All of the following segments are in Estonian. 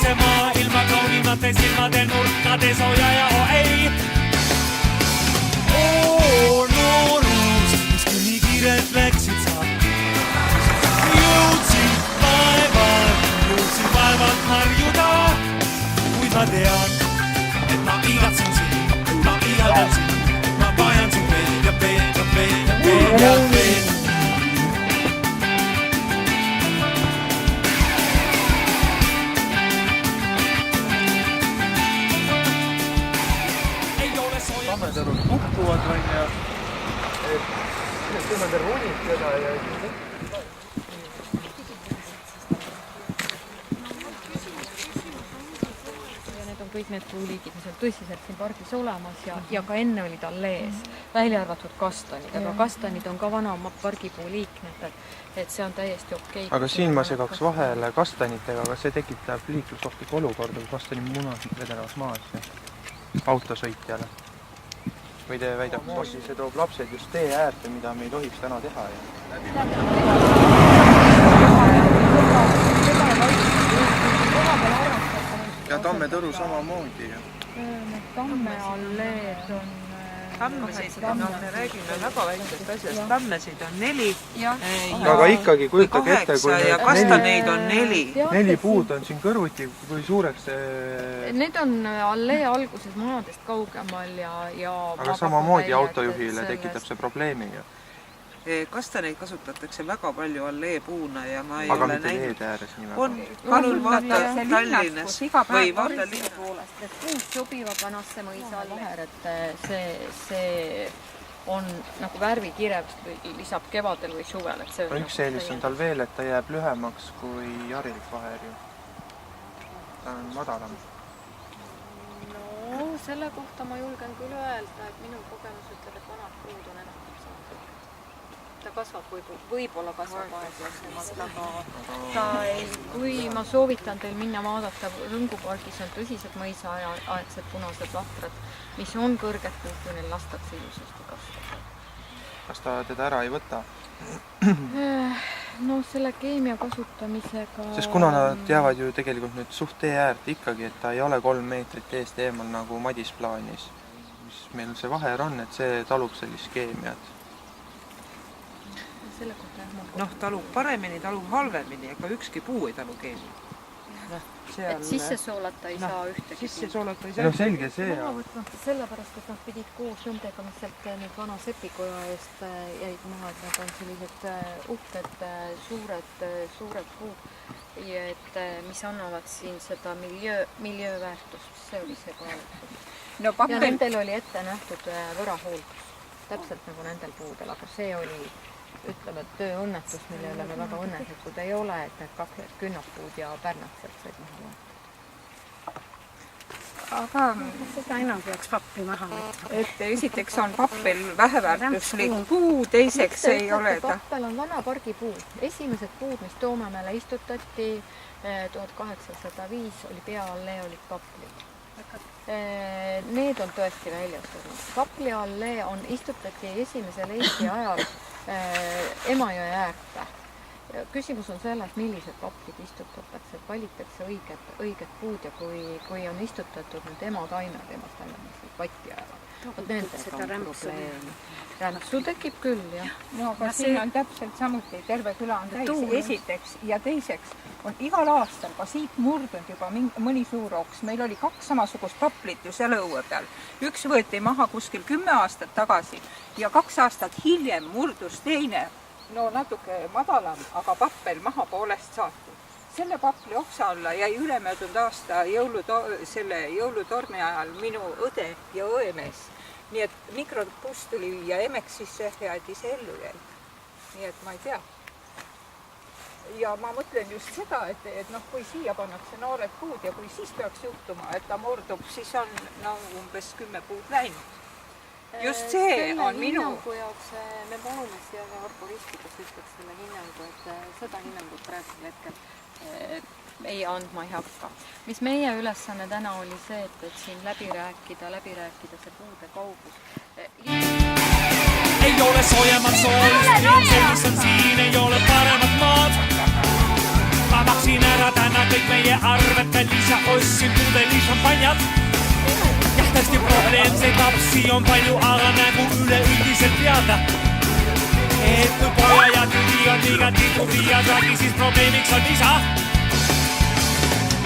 see maailma kaunimate silmade nurkades hoia ja ei. Noorus, mis küll nii kiirelt läksid sa. Jõudsin vaevalt harjuda, kuid ma tean, et ma igatsen sind, et ma igaldan sind, ma vajan sind veel ja veel ja veel ja veel ja veel. Tammedõrud kukkuvad välja, et tõmmede ronid teda ja need on kõik need puuliigid, mis on tõsiselt siin pargis olemas ja ka enne olid allees, välja arvatud kastanid, aga kastanid on ka vana pargipuuliik, et see on täiesti okei. Aga siin ma segaks vahele kastanitega, aga see tekitab liiklusohtlikku olukorda, kui kastani munad vedenevad maas autosõitjale. Või te väidaks, et see toob lapsed just tee äärde, mida me ei tohiks täna teha. Ja Tammedõru samamoodi. Tamme alleed on... Tammesid on, me räägime väga väiksest asjast, tammesid on 4. Aga ikkagi kujutage ette, kui ja kastaneid on 4 puud on siin kõrvuti, kui suureks see... Need on allee alguses majadest kaugemal ja... Aga samamoodi autojuhile tekitab see probleemi ju. Kastaneid kasutatakse väga palju alleepuuna ja ma ei aga ole mitte näinud. teede ääres nii väga. On, palun vaata Tallinnas või vaata linnas. Puud sobivad vanasse mõisa allaher, et see on nagu värvikirevust või lisab kevadel või suvel. Üks eelis on tal veel, et ta jääb lühemaks kui harilik vaher ju. Ta on madalam. No selle kohta ma julgen küll öelda, et minu kogemus ütleb, et vanad puud on enam saanud. Ta kasvab, võib-olla kasvab aeglasemalt, aga kui ma soovitan teil minna vaadata, Rõngupargis on tõsised mõisaaegsed punased vaprad, mis on kõrged puud, kui neil lastakse ilusasti kasvada. Kas ta teda ära ei võta? No selle keemia kasutamisega... Sest kuna nad jäävad ju tegelikult nüüd suht tee äärt ikkagi, et ta ei ole 3 meetrit eest eemal nagu Madisplaanis, mis meil see vaher on, et see talub sellist keemiat. Noh, talub paremini, talub halvemini, aga ükski puu ei talu keemia. Et sisse soolata ei saa ühtegi. Sisse soolata ei saa. No selge see. Sellepärast, et nad pidid koos nendega, mis sealt nüüd vana sepikoja eest jäid maha, et nad on sellised uhked, suured puud, mis annavad siin seda miljööväärtust. See oli see kaalutus. Ja nendel oli ette nähtud võrahooldus, täpselt nagu nendel puudel, aga see oli... ütleme, et tööõnnetus, mille üle me väga õnnelikud ei ole, et need 2 künnapuud ja pärnad sealt said maha võetud. Aga seda enam peaks pappi maha võtma. Et esiteks on pappel väheväärtuslik puu, teiseks ei ole ta. Pappel on vana pargipuu. Esimesed puud, mis Toomemäele istutati 1805, oli peaallee, olid paplid. Need on tõesti väljas tulnud. Papli allee istutati esimesel Eesti ajal Emajõe äärde. Küsimus on selles, millised paplid istutatakse, et valitakse õiged puud ja kui on istutatud nüüd emataimed, vatti ajavad. Seda Rämpsu tekib küll, jah. No aga siin on täpselt samuti terve küla on täis, esiteks ja teiseks on igal aastal ka siit murdunud juba mõni suur oks. Meil oli 2 samasugust paplit ju seal õue peal. Üks võeti maha kuskil 10 aastat tagasi ja 2 aastat hiljem murdus teine, no natuke madalam, aga pappel maha poolest saatud. Selle papli oksa alla jäi ülemöödunud aasta jõulutormi ajal minu õde ja õemees. Nii et mikropust tuli ja emeks sisse ja ise ellu jäi. Nii et ma ei tea. Ja ma mõtlen just seda, et noh, kui siia pannakse noored puud ja kui siis peaks juhtuma, et ta murdub, siis on umbes 10 puud läinud. Just see on minu... Hinnangu jaoks me palume siia arboristi, kes ütleks selle hinnangu, et seda hinnangut praegusel hetkel ei andma ei hakka. Mis meie ülesanne täna oli see, et siin läbi rääkida see puude kaugus. Ei ole soojemad soolist, mis on siin, ei ole paremat maad. Ma maksin ära täna panna kõik meie arvetel, ise ostsin pudeli šampanjat. Jah, tõesti probleemseid lapsi on palju, aga nagu üleüldiselt teada, et kui poja ja tüvi on liiga tikuvi ja tragi, siis probleemiks on isa.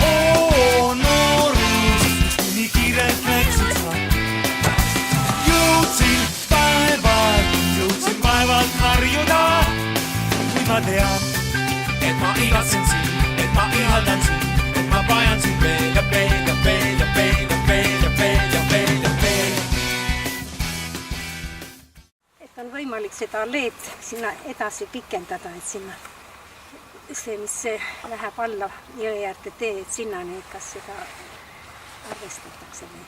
Oo, noorus, nii kiirelt läksid sa. Jõudsin vaevalt harjuda, kui ma tean, et ma igatsen sind, et ma ihaldan sind, et ma vajan sind veel ja veel ja veel ja veel ja veel ja veel ja veel ja veel. Et on võimalik seda alleed sinna edasi pikendada, et sinna see, mis läheb alla jõe äärde tee, et sinnani, kas seda arvestatakse või?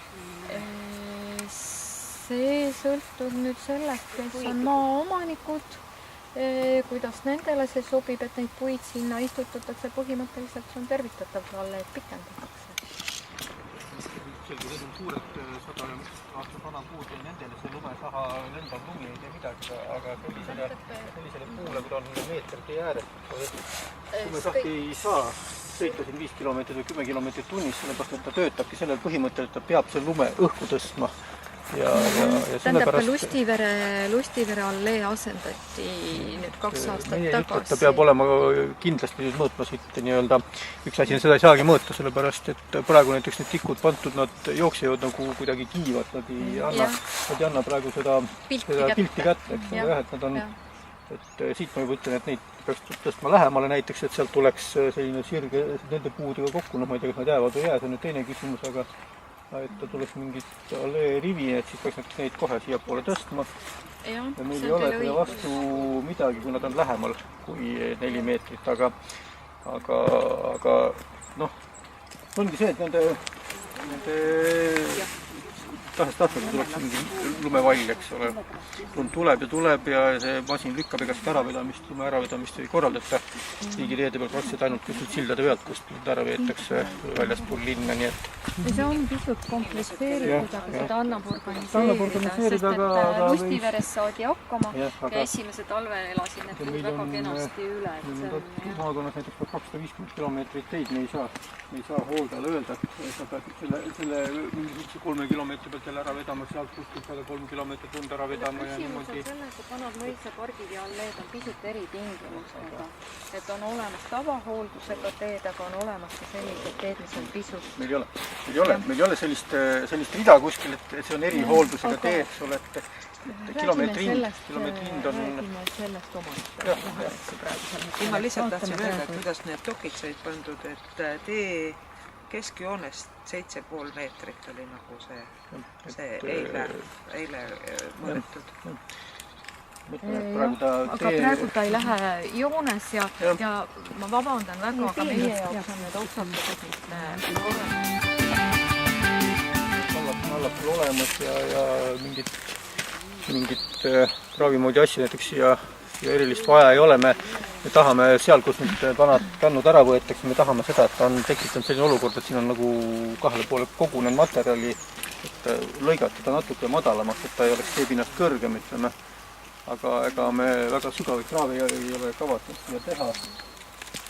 See sõltub nüüd sellest, kes on maaomanikud, kuidas nendele see sobib, et neid puid sinna istutatakse, põhimõtteliselt see on tervitatav, alleed pikendatakse. Selgi need on suured 100 aastat vana puud ja nendele see lumesaha lendav lumi ei tee midagi, aga sellisele puule, kui ta on meeter tee ääres, lumesahti ei saa sõita siin 5 kilomeetrit või 10 kilomeetrit tunnis, sellepärast et ta töötabki sellel põhimõttel, et ta peab selle lume õhku tõstma. Tähendab, Lustivere allee asendati nüüd 2 aastat tagasi. Ta peab olema kindlasti nüüd mõõtma siit nii-öelda, üks asi on, seda ei saagi mõõta, sellepärast et praegu näiteks need tikud pandud, nad jooksevad nagu kuidagi kiivad, nad ei anna praegu seda pilti kätte, eks ole, et nad on, et siit ma juba ütlen, et neid peaks tõstma lähemale näiteks, et sealt tuleks selline sirge nende puudega kokku, no ma ei tea, kas nad jäävad või jää, see on nüüd teine küsimus, aga et ta tuleks mingit allee rivi, et siis peaks neid kohe siia poole tõstma. Ja meil ei ole selle vastu midagi, kui nad on lähemal kui 4 meetrit, aga noh, ongi see, et nende tahes-tahtmata tuleks mingi lumevall, eks ole. Lund tuleb ja see masin lükkab, ega seda lume äravedamist ei korraldata riigiteede peal praktiliselt ainult kuskilt sildade pealt, kust ära veetakse väljaspool linna, nii et see on pisut komplitseeritud, aga seda annab organiseerida, sest et Lustiveres saadi hakkama ja esimese talve elasin need tulid väga kenasti üle. Maakonnas näiteks 250 kilomeetrit teid me ei saa hooldajale öelda, et sa pead selle mingisuguse 3 kilomeetri pealt jälle ära vedama, sealt kuskilt 3 kilomeetrit lund ära vedama ja niimoodi. Küsimus on selles, et vanad mõisapargid ja alleed on pisut eritingimustega, et on olemas tavahooldusega teed, aga on olemas ka sellised teed, mis on pisut. Meil ei ole sellist rida kuskil, et see on erihooldusega tee, eks ole, et kilomeetri hind on... Räägime sellest omast. Ma lihtsalt tahtsin öelda, kuidas need dokid said pandud, et tee keskjoonest 7,5 meetrit oli nagu see eile mõõdetud. Aga praegu ta ei lähe joones ja ma vabandan väga, aga meie jaoks on need oksakesed, mis me allapool olemas ja mingit kraavimoodi asju näiteks ja erilist vaja ei ole. Me tahame seal, kus nüüd vanad kannud ära võetakse, me tahame seda, et ta on tekitanud selline olukord, et siin on nagu kahele poole kogunenud materjali, et lõigata ta natuke madalamaks, et ta ei oleks teepinnast kõrgem, ütleme. Aga ega me väga sügavaid kraavi ei ole kavatnud siia teha.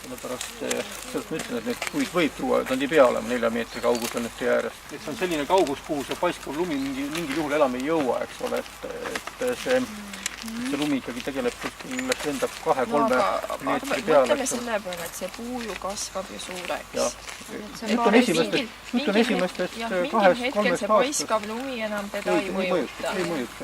Sellepärast sellest ma ütlen, et need puid võib tuua, nad ei pea olema 4 meetri kaugusel nüüd tee ääres. See on selline kaugus, kuhu see paiskav lumi mingil juhul elama ei jõua, eks ole, et see lumi ikkagi tegeleb kuskil lendab 2-3 meetri peale. Mõtleme selle peale, et see puu ju kasvab ju suureks. Ütlen esimestest 2-3 hetkel see paiskav lumi enam teda ei mõjuta.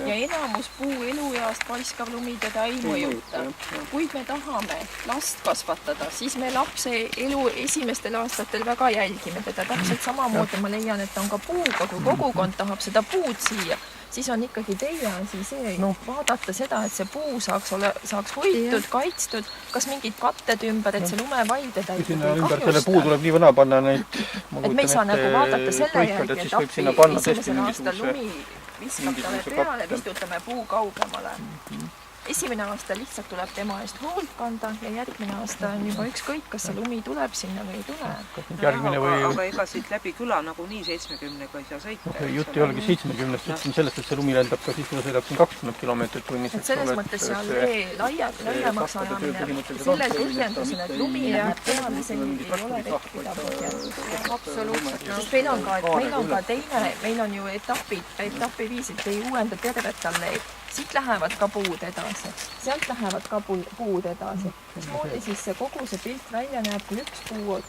Ja enamus puu elueast paiskav lumi teda ei mõjuta. Kuid me tahame last kasvatada, siis me lapse elu esimestel aastatel väga jälgime teda. Täpselt samamoodi ma leian, et on ka puuga, kui kogukond tahab seda puud siia, siis on ikkagi teie asi see vaadata seda, et see puu saaks hoitud, kaitstud, kas mingid katted ümber, et see lumevall teda ei kahjusta. Selle puu tuleb nii võna panna neid, et me ei saa nagu vaadata selle järgi, et appi esimesel aastal lumi viskab talle peale, istutame puu kaugemale. esimene aasta lihtsalt tuleb tema eest hoolt kanda ja järgmine aasta on juba ükskõik, kas see lumi tuleb sinna või ei tule. Järgmine või... Aga ega siit läbi küla nagunii 70-ga ei saa sõita. Jutt ei olegi 70-st, ütleme sellest, et see lumi lendab ka siis, kui ta sõidab siin 20 kilomeetrit tunnis. Selles mõttes see allee laiemaks ajamine, selle põhjendusena, et lumi jääb peale, see ei ole vettpida põhjendus. Absoluutselt. Meil on ka teine, meil on ju etapiviisid, ei uuenda tervet alleed. Siit lähevad ka puud edasi, sealt lähevad ka puud edasi. Mismoodi siis see kogu see pilt välja näeb, kui üks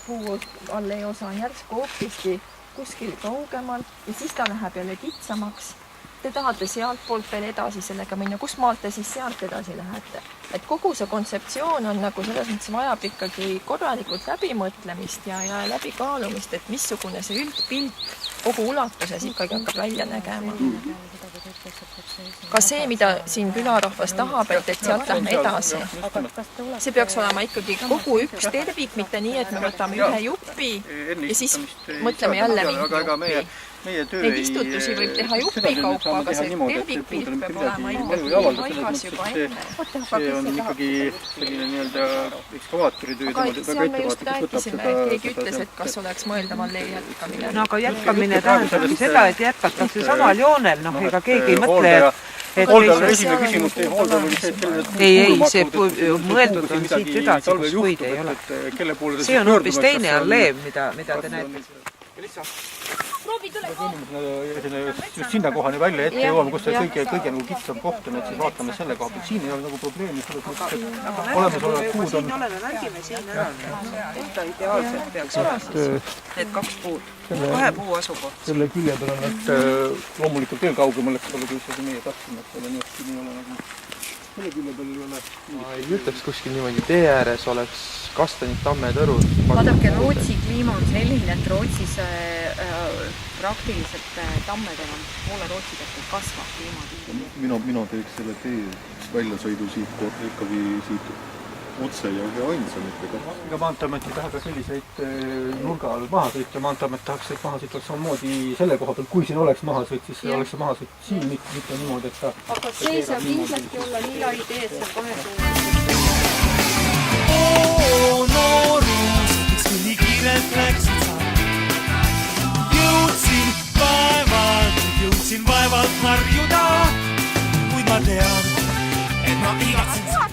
puu allee osa on järsku hoopiski kuskil kaugemal ja siis ta läheb jälle kitsamaks. Te tahate sealt poolt veel edasi sellega minna, kus maalt te siis sealt edasi lähete? Et kogu see kontseptsioon on nagu selles mõttes vajab ikkagi korralikult läbimõtlemist ja läbikaalumist, et missugune see üldpilt kogu ulatuses ikkagi hakkab välja nägema. Ka see, mida siin külarahvas tahab, et sealt lähme edasi. See peaks olema ikkagi kogu üks tervik, mitte nii, et me võtame ühe jupi ja siis mõtleme jälle mingi jupi. Neid istutusi võib teha jupi kaupa, aga see tervikpilt peab olema ikkagi paigas juba enne. See on ikkagi selline nii-öelda ekskavaatori töö. Aga seal me just rääkisime, keegi ütles, et kas oleks mõeldav allee jätkamine. No aga jätkamine tähendabki seda, et jätkatakse samal joonel, noh ega keegi ei mõtle, et esimene küsimus teie hooldal oli see, et ei, see mõeldud on siit edasi, kus puid ei ole. See on hoopis teine allee, mida te näete. Just sinna kohani välja ette jõuame, kus see kõige nagu kitsam koht on, et siis vaatame selle koha peal. Siin ei ole nagu probleemi selles mõttes, et olemasolevad puud on... Märgime siin ära, et ideaalselt peaks olema need 2 puud, 2 puu asukoht. Selle külje peal on nad loomulikult veel kaugemal, eks ole, kui see meie tahtsime, et selle nii, et siin ei ole nagu... Selle külje peal ei ole... Ma ei ütleks kuskil niimoodi tee ääres oleks kastanid, tammed, õrud. Vaadake, Rootsi kliima on selline, et Rootsis praktiliselt tammed enam poole Rootsi pealt ei kasva kliima. Mina teeks selle tee väljasõidu siit ikkagi siit otse ja ainsa mõttega. Ega Maanteamet ei taha ka selliseid nurga all mahasõit ja Maanteamet tahaks, et mahasõit oleks samamoodi selle koha peal, kui siin oleks mahasõit, siis oleks see mahasõit siin, mitte niimoodi, et ta... Aga see saab kindlasti olla nii lai tee, et saab 2 suunas. Noorus, miks kui nii kiirelt läksid sa? Jõudsin vaevalt harjuda, kuid ma tean, et ma igatsen sa.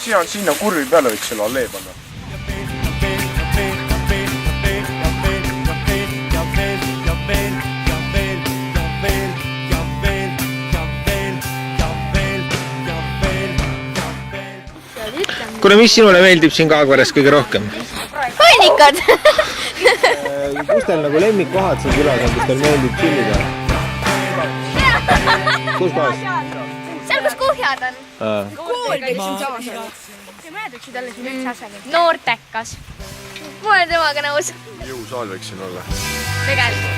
Sinna kurvi peale võiks selle allee panna. Kuule, mis sinule meeldib siin Kaagveres kõige rohkem? Hunnikad! Kus teil nagu lemmikkohad siin külas on, kus teil meeldib chillida? Kus kohas? Seal, kus kuhjad on. Kool kõik siin samas on. See mööduksid alles üldse asemel. Noortekas. Ma olen temaga nõus. Jõusaal võiks siin olla. Tegelikult.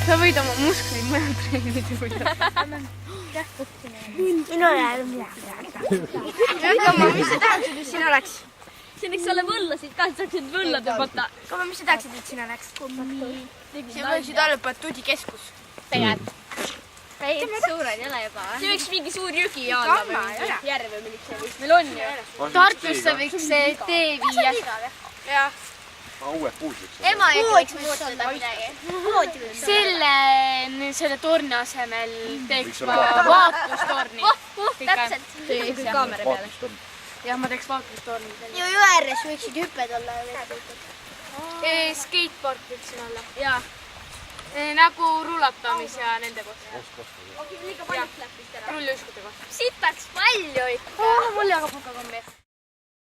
Sa võid oma muskleid mõned treenid võida. Minu ajal midagi. Ütlema, mis sa tahaksid, et siin oleks? Siin võiks olla võllasid ka, et saaksid võllad võtta. Kaua, mis sa tahaksid, et siin oleks? Siin võiksid olla Batuudi keskus. Tegelikult. Veits suured ei ole juba. See võiks mingi suur jõgi olla või järve või midagi. Meil on ju. Tartusse võiks tee viia. Jah. Uued puud võiks olla. Ema ei võiks muutuda midagi. Selle torni asemel teeks ma vaatlustorni. Täpselt. Teeks kaamera peale. Jah, ma teeks vaatlustorni. Ju ääres võiksid hüpped olla. Skatepark võiks siin olla. Jaa. Nagu rullatamis ja nende kohta. Liiga palju läpist ära. Rulliuskute kohta. Sitaks palju ikka. Mul jagab muka kombi.